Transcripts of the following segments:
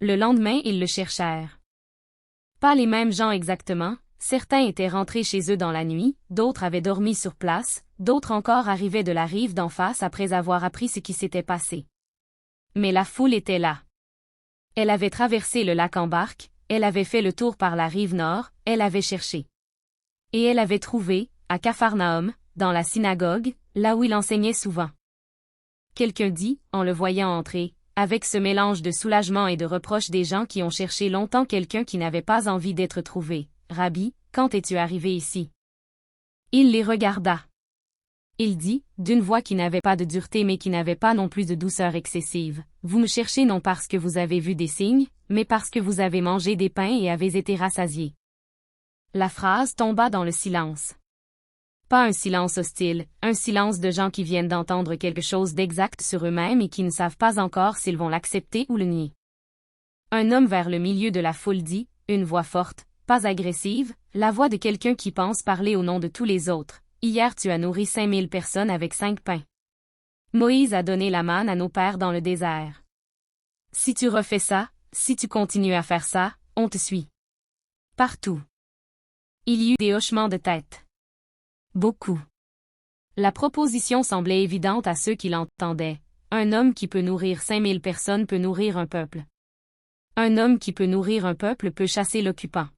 Le lendemain, ils le cherchèrent. Pas les mêmes gens exactement, certains étaient rentrés chez eux dans la nuit, d'autres avaient dormi sur place, d'autres encore arrivaient de la rive d'en face après avoir appris ce qui s'était passé. Mais la foule était là. Elle avait traversé le lac en barque, elle avait fait le tour par la rive nord, elle avait cherché. Et elle avait trouvé, à Capharnaüm, dans la synagogue, là où il enseignait souvent. Quelqu'un dit, en le voyant entrer, avec ce mélange de soulagement et de reproche des gens qui ont cherché longtemps quelqu'un qui n'avait pas envie d'être trouvé, « Rabbi, quand es-tu arrivé ici? » Il les regarda. Il dit, d'une voix qui n'avait pas de dureté mais qui n'avait pas non plus de douceur excessive, « Vous me cherchez non parce que vous avez vu des signes, mais parce que vous avez mangé des pains et avez été rassasiés. » La phrase tomba dans le silence. Pas un silence hostile, un silence de gens qui viennent d'entendre quelque chose d'exact sur eux-mêmes et qui ne savent pas encore s'ils vont l'accepter ou le nier. Un homme vers le milieu de la foule dit, une voix forte, pas agressive, la voix de quelqu'un qui pense parler au nom de tous les autres. Hier tu as nourri 5000 personnes avec 5 pains. Moïse a donné la manne à nos pères dans le désert. Si tu refais ça, si tu continues à faire ça, on te suit. Partout. Il y eut des hochements de tête. Beaucoup. La proposition semblait évidente à ceux qui l'entendaient. Un homme qui peut nourrir 5000 personnes peut nourrir un peuple. Un homme qui peut nourrir un peuple peut chasser l'occupant.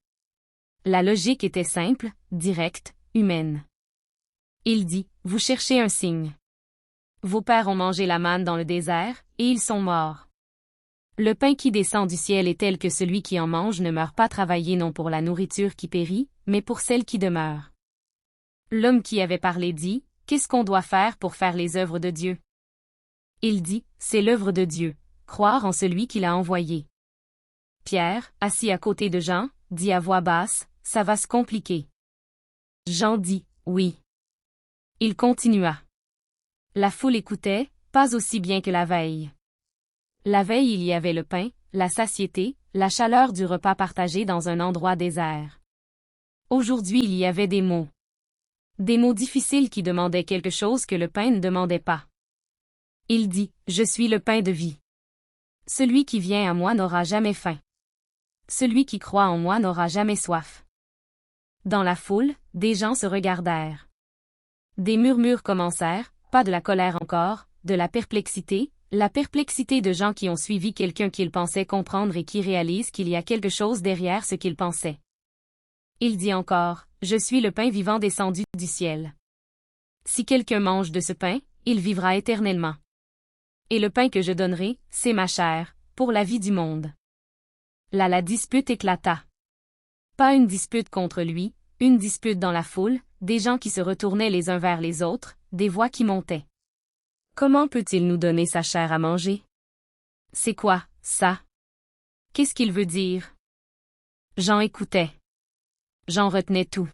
La logique était simple, directe, humaine. Il dit, vous cherchez un signe. Vos pères ont mangé la manne dans le désert, et ils sont morts. Le pain qui descend du ciel est tel que celui qui en mange ne meurt pas travaillé non pour la nourriture qui périt, mais pour celle qui demeure. L'homme qui avait parlé dit, qu'est-ce qu'on doit faire pour faire les œuvres de Dieu? Il dit, c'est l'œuvre de Dieu, croire en celui qui l'a envoyé. Pierre, assis à côté de Jean, dit à voix basse, ça va se compliquer. Jean dit, oui. Il continua. La foule écoutait, pas aussi bien que la veille. La veille il y avait le pain, la satiété, la chaleur du repas partagé dans un endroit désert. Aujourd'hui il y avait des mots. Des mots difficiles qui demandaient quelque chose que le pain ne demandait pas. Il dit, je suis le pain de vie. Celui qui vient à moi n'aura jamais faim. Celui qui croit en moi n'aura jamais soif. Dans la foule, des gens se regardèrent. Des murmures commencèrent, pas de la colère encore, de la perplexité de gens qui ont suivi quelqu'un qu'ils pensaient comprendre et qui réalisent qu'il y a quelque chose derrière ce qu'ils pensaient. Il dit encore, je suis le pain vivant descendu du ciel. Si quelqu'un mange de ce pain, il vivra éternellement. Et le pain que je donnerai, c'est ma chair, pour la vie du monde. Là la dispute éclata. Pas une dispute contre lui, une dispute dans la foule, des gens qui se retournaient les uns vers les autres, des voix qui montaient. Comment peut-il nous donner sa chair à manger? C'est quoi, ça? Qu'est-ce qu'il veut dire? Jean écoutait. Jean retenait tout.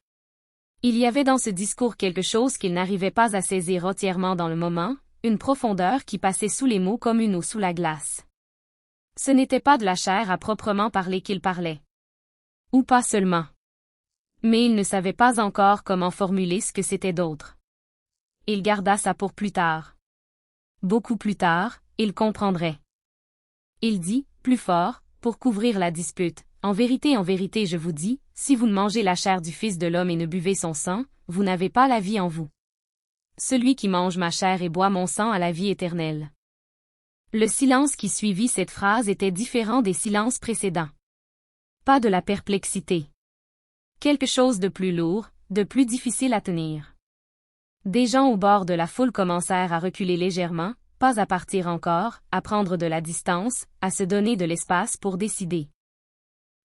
Il y avait dans ce discours quelque chose qu'il n'arrivait pas à saisir entièrement dans le moment, une profondeur qui passait sous les mots comme une eau sous la glace. Ce n'était pas de la chair à proprement parler qu'il parlait. Ou pas seulement. Mais il ne savait pas encore comment formuler ce que c'était d'autre. Il garda ça pour plus tard. Beaucoup plus tard, il comprendrait. Il dit, plus fort, pour couvrir la dispute, en vérité, je vous dis, si vous ne mangez la chair du Fils de l'homme et ne buvez son sang, vous n'avez pas la vie en vous. Celui qui mange ma chair et boit mon sang a la vie éternelle. Le silence qui suivit cette phrase était différent des silences précédents. Pas de la perplexité. Quelque chose de plus lourd, de plus difficile à tenir. Des gens au bord de la foule commencèrent à reculer légèrement, pas à partir encore, à prendre de la distance, à se donner de l'espace pour décider.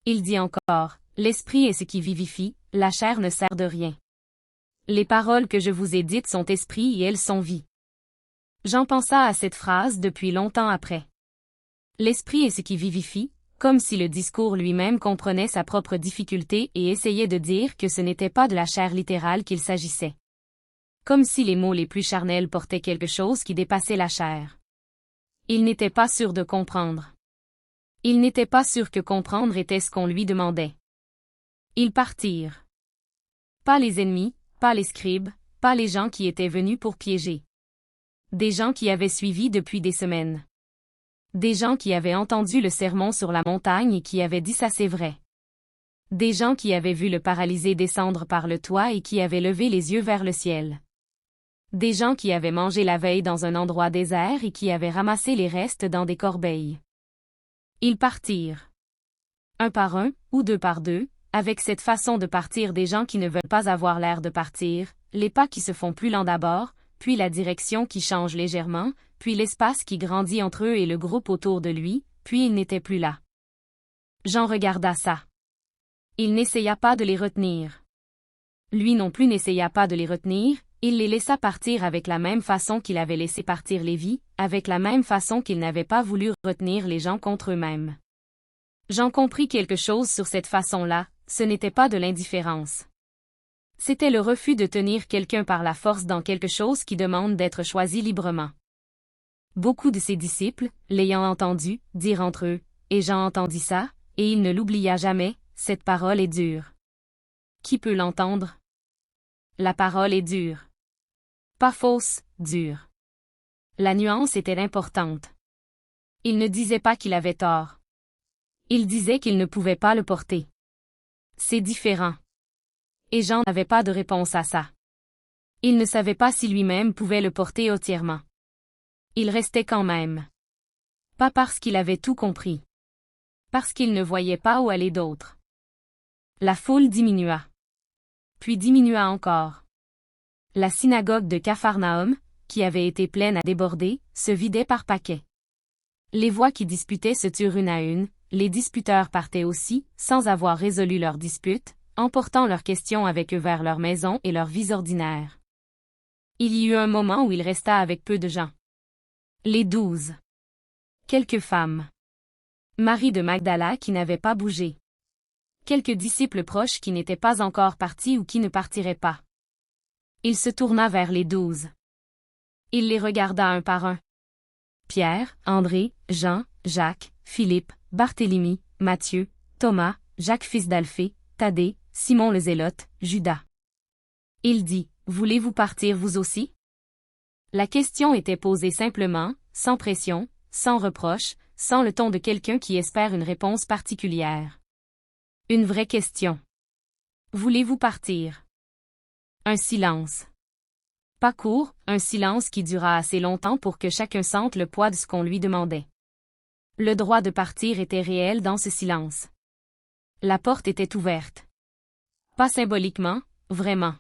Il dit encore, l'esprit est ce qui vivifie, la chair ne sert de rien. Les paroles que je vous ai dites sont esprit et elles sont vie. Jean pensa à cette phrase depuis longtemps après. L'esprit est ce qui vivifie, comme si le discours lui-même comprenait sa propre difficulté et essayait de dire que ce n'était pas de la chair littérale qu'il s'agissait. Comme si les mots les plus charnels portaient quelque chose qui dépassait la chair. Il n'était pas sûr de comprendre. Il n'était pas sûr que comprendre était ce qu'on lui demandait. Ils partirent. Pas les ennemis, pas les scribes, pas les gens qui étaient venus pour piéger. Des gens qui avaient suivi depuis des semaines. Des gens qui avaient entendu le sermon sur la montagne et qui avaient dit ça c'est vrai. Des gens qui avaient vu le paralysé descendre par le toit et qui avaient levé les yeux vers le ciel. Des gens qui avaient mangé la veille dans un endroit désert et qui avaient ramassé les restes dans des corbeilles. Ils partirent. Un par un, ou deux par deux, avec cette façon de partir des gens qui ne veulent pas avoir l'air de partir, les pas qui se font plus lents d'abord, puis la direction qui change légèrement, puis l'espace qui grandit entre eux et le groupe autour de lui, puis il n'était plus là. Jean regarda ça. Il n'essaya pas de les retenir. Lui non plus n'essaya pas de les retenir, il les laissa partir avec la même façon qu'il avait laissé partir Lévi, avec la même façon qu'il n'avait pas voulu retenir les gens contre eux-mêmes. Jean comprit quelque chose sur cette façon-là, ce n'était pas de l'indifférence. C'était le refus de tenir quelqu'un par la force dans quelque chose qui demande d'être choisi librement. Beaucoup de ses disciples, l'ayant entendu, dirent entre eux, et Jean entendit ça, et il ne l'oublia jamais, cette parole est dure. Qui peut l'entendre? La parole est dure. Pas fausse, dure. La nuance était importante. Il ne disait pas qu'il avait tort. Il disait qu'il ne pouvait pas le porter. C'est différent. Et Jean n'avait pas de réponse à ça. Il ne savait pas si lui-même pouvait le porter entièrement. Il restait quand même. Pas parce qu'il avait tout compris. Parce qu'il ne voyait pas où aller d'autre. La foule diminua. Puis diminua encore. La synagogue de Capharnaüm, qui avait été pleine à déborder, se vidait par paquets. Les voix qui disputaient se turent une à une, les disputeurs partaient aussi, sans avoir résolu leur dispute, emportant leurs questions avec eux vers leur maison et leurs vies ordinaires. Il y eut un moment où il resta avec peu de gens. Les 12. Quelques femmes. Marie de Magdala qui n'avait pas bougé. Quelques disciples proches qui n'étaient pas encore partis ou qui ne partiraient pas. Il se tourna vers les 12. Il les regarda un par un. Pierre, André, Jean, Jacques, Philippe, Barthélemy, Matthieu, Thomas, Jacques fils d'Alphée, Thaddée, Simon le Zélote, Judas. Il dit, « Voulez-vous partir vous aussi ?» La question était posée simplement, sans pression, sans reproche, sans le ton de quelqu'un qui espère une réponse particulière. Une vraie question. Voulez-vous partir? Un silence. Pas court, un silence qui dura assez longtemps pour que chacun sente le poids de ce qu'on lui demandait. Le droit de partir était réel dans ce silence. La porte était ouverte. Pas symboliquement, vraiment.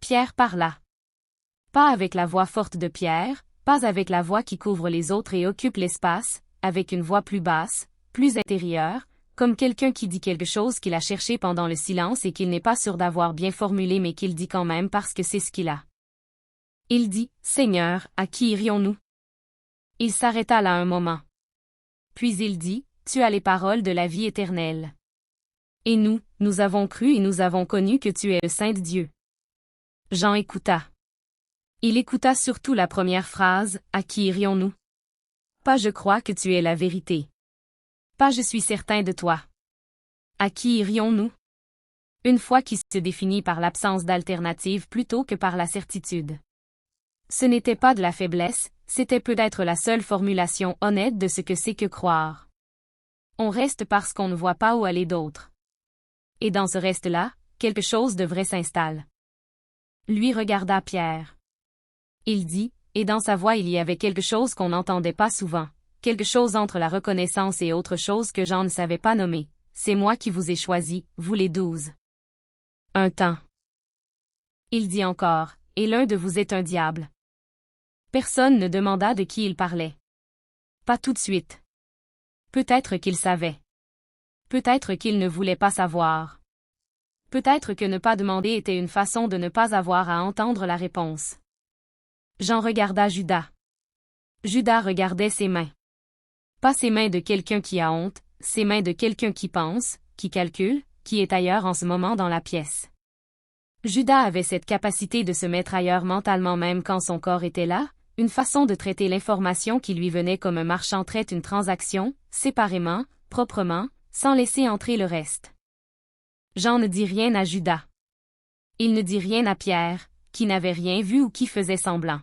Pierre parla. Pas avec la voix forte de Pierre, pas avec la voix qui couvre les autres et occupe l'espace, avec une voix plus basse, plus intérieure, comme quelqu'un qui dit quelque chose qu'il a cherché pendant le silence et qu'il n'est pas sûr d'avoir bien formulé mais qu'il dit quand même parce que c'est ce qu'il a. Il dit, « Seigneur, à qui irions-nous » Il s'arrêta là un moment. Puis il dit, « Tu as les paroles de la vie éternelle. Et nous, nous avons cru et nous avons connu que tu es le Saint de Dieu. » Jean écouta. Il écouta surtout la première phrase, « À qui irions-nous » Pas « Je crois que tu es la vérité ». Pas « Je suis certain de toi ». À qui irions-nous? Une foi qui se définit par l'absence d'alternative plutôt que par la certitude. Ce n'était pas de la faiblesse, c'était peut-être la seule formulation honnête de ce que c'est que croire. On reste parce qu'on ne voit pas où aller d'autre. Et dans ce reste-là, quelque chose de vrai s'installe. Lui regarda Pierre. Il dit, et dans sa voix il y avait quelque chose qu'on n'entendait pas souvent, quelque chose entre la reconnaissance et autre chose que Jean ne savait pas nommer. C'est moi qui vous ai choisi, vous les 12. Un temps. Il dit encore, et l'un de vous est un diable. Personne ne demanda de qui il parlait. Pas tout de suite. Peut-être qu'il savait. Peut-être qu'il ne voulait pas savoir. Peut-être que ne pas demander était une façon de ne pas avoir à entendre la réponse. Jean regarda Judas. Judas regardait ses mains. Pas ses mains de quelqu'un qui a honte, ses mains de quelqu'un qui pense, qui calcule, qui est ailleurs en ce moment dans la pièce. Judas avait cette capacité de se mettre ailleurs mentalement même quand son corps était là, une façon de traiter l'information qui lui venait comme un marchand traite une transaction, séparément, proprement, sans laisser entrer le reste. Jean ne dit rien à Judas. Il ne dit rien à Pierre, qui n'avait rien vu ou qui faisait semblant.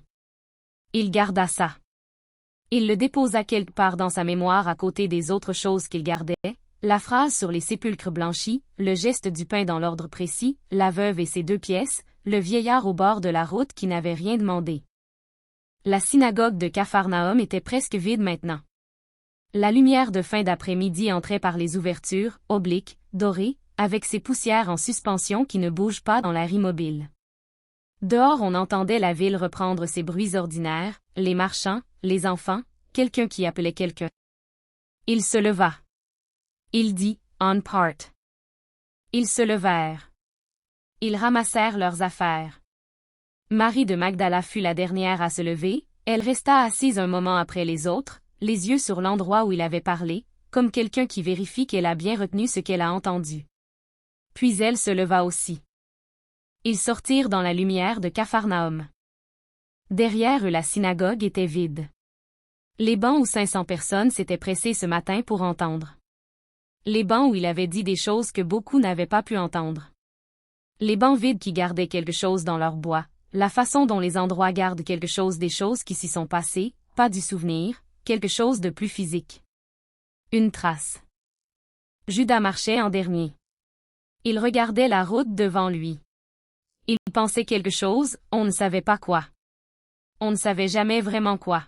Il garda ça. Il le déposa quelque part dans sa mémoire à côté des autres choses qu'il gardait, la phrase sur les sépulcres blanchis, le geste du pain dans l'ordre précis, la veuve et ses 2 pièces, le vieillard au bord de la route qui n'avait rien demandé. La synagogue de Capharnaüm était presque vide maintenant. La lumière de fin d'après-midi entrait par les ouvertures, obliques, dorées, avec ses poussières en suspension qui ne bougent pas dans l'air immobile. Dehors on entendait la ville reprendre ses bruits ordinaires, les marchands, les enfants, quelqu'un qui appelait quelqu'un. Il se leva. Il dit, on part. Ils se levèrent. Ils ramassèrent leurs affaires. Marie de Magdala fut la dernière à se lever, elle resta assise un moment après les autres, les yeux sur l'endroit où il avait parlé, comme quelqu'un qui vérifie qu'elle a bien retenu ce qu'elle a entendu. Puis elle se leva aussi. Ils sortirent dans la lumière de Capharnaüm. Derrière eux la synagogue était vide. Les bancs où 500 personnes s'étaient pressées ce matin pour entendre. Les bancs où il avait dit des choses que beaucoup n'avaient pas pu entendre. Les bancs vides qui gardaient quelque chose dans leur bois, la façon dont les endroits gardent quelque chose des choses qui s'y sont passées, pas du souvenir, quelque chose de plus physique. Une trace. Judas marchait en dernier. Il regardait la route devant lui. Il pensait quelque chose, on ne savait pas quoi. On ne savait jamais vraiment quoi.